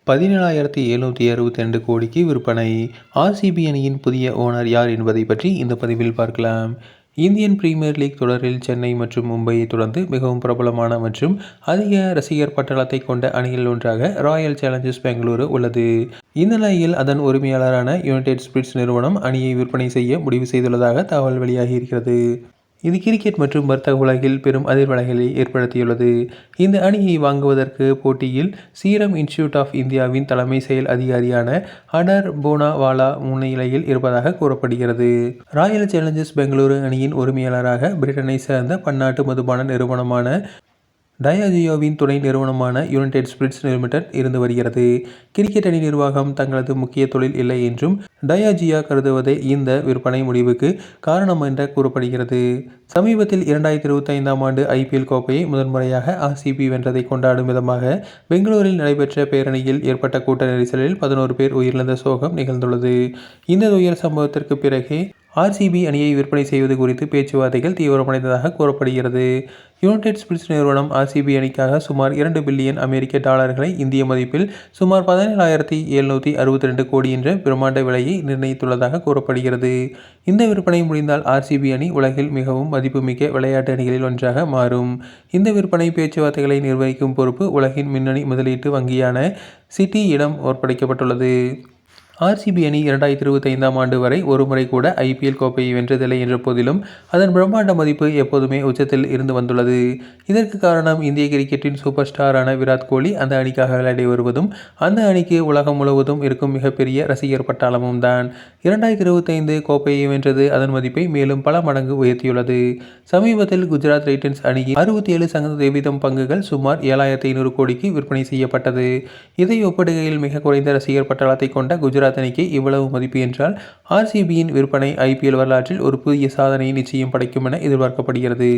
17,762 கோடிக்கு விற்பனை. ஆர்சிபி அணியின் புதிய ஓனர் யார் என்பதை பற்றி இந்த பதிவில் பார்க்கலாம். இந்தியன் பிரீமியர் லீக் தொடரில் சென்னை மற்றும் மும்பையை தொடர்ந்து மிகவும் பிரபலமான மற்றும் அதிக ரசிகர் பட்டாளத்தை கொண்ட அணிகளில் ஒன்றாக ராயல் சேலஞ்சர்ஸ் பெங்களூரு உள்ளது. இந்த நிலையில் அதன் உரிமையாளரான யுனைடெட் ஸ்பிரிட்ஸ் நிறுவனம் அணியை விற்பனை செய்ய முடிவு செய்துள்ளதாக தகவல் வெளியாகி இருக்கிறது. இது கிரிக்கெட் மற்றும் வர்த்தக உலகில் பெரும் அதிர்வலைகளை ஏற்படுத்தியுள்ளது. இந்த அணியை வாங்குவதற்கு போட்டியில் சீரம் இன்ஸ்டிடியூட் ஆஃப் இந்தியாவின் தலைமை செயல் அதிகாரியான அடர் பூனாவாலா முன்னிலையில் இருப்பதாக கூறப்படுகிறது. ராயல் சேலஞ்சர்ஸ் பெங்களூரு அணியின் உரிமையாளராக பிரிட்டனை சேர்ந்த பன்னாட்டு மதுபான நிறுவனமான டயாஜியோவின் துணை நிறுவனமான யுனைடெட் ஸ்பிரிட்ஸ் லிமிடெட் இருந்து வருகிறது. கிரிக்கெட் அணி நிர்வாகம் தங்களது முக்கிய தொழில் இல்லை என்றும் டயாஜியோ கருதுவதே இந்த விற்பனை முடிவுக்கு காரணம் என்று கூறப்படுகிறது. சமீபத்தில் 2025ஆம் ஆண்டு IPL கோப்பையை முதன்முறையாக ஆர்சிபி வென்றதை கொண்டாடும் விதமாக பெங்களூரில் நடைபெற்ற பேரணியில் ஏற்பட்ட கூட்ட நெரிசலில் 11 பேர் உயிரிழந்த சோகம் நிகழ்ந்துள்ளது. இந்த துயர சம்பவத்திற்கு பிறகே ஆர்சிபி அணியை விற்பனை செய்வது குறித்து பேச்சுவார்த்தைகள் தீவிரமடைந்ததாக கூறப்படுகிறது. யுனைடெட் ஸ்பிரிட்ஸ் நிறுவனம் ஆர்சிபி அணிக்காக சுமார் $2 பில்லியன் அமெரிக்க இந்திய மதிப்பில் சுமார் 17,762 கோடி என்ற பிரம்மாண்ட விலையை நிர்ணயித்துள்ளதாக கூறப்படுகிறது. இந்த விற்பனை முடிந்தால் ஆர்சிபி அணி உலகில் மிகவும் மதிப்புமிக்க விளையாட்டு அணிகளில் ஒன்றாக மாறும். இந்த விற்பனை பேச்சுவார்த்தைகளை நிர்வகிக்கும் பொறுப்பு உலகின் முன்னணி முதலீட்டு வங்கியான சிட்டியிடம் ஒப்படைக்கப்பட்டுள்ளது. ஆர்சிபி அணி 2025ஆம் ஆண்டு வரை ஒருமுறை கூட IPL கோப்பையை வென்றதில்லை என்ற போதிலும் அதன் பிரம்மாண்ட மதிப்பு எப்போதுமே உச்சத்தில் இருந்து வந்துள்ளது. இதற்கு காரணம் இந்திய கிரிக்கெட்டின் சூப்பர் ஸ்டாரான விராட் கோலி அந்த அணிக்காக விளையாடி வருவதும் அந்த அணிக்கு உலகம் முழுவதும் இருக்கும் மிகப்பெரிய ரசிகர் பட்டாளமும் தான். 2025 கோப்பையை வென்றது அதன் மதிப்பை மேலும் பல மடங்கு உயர்த்தியுள்ளது. சமீபத்தில் குஜராத் டைட்டன்ஸ் அணியின் 67% பங்குகள் சுமார் 7,500 கோடிக்கு விற்பனை செய்யப்பட்டது. இதை ஒப்பிடுகையில் மிக குறைந்த ரசிகர் பட்டாளத்தை கொண்ட குஜராத் அணிக்கு இவ்வளவு மதிப்பு என்றால் ஆர்சிபியின் விற்பனை IPL வரலாற்றில் ஒரு புதிய சாதனையை நிச்சயம் படைக்கும் என எதிர்பார்க்கப்படுகிறது.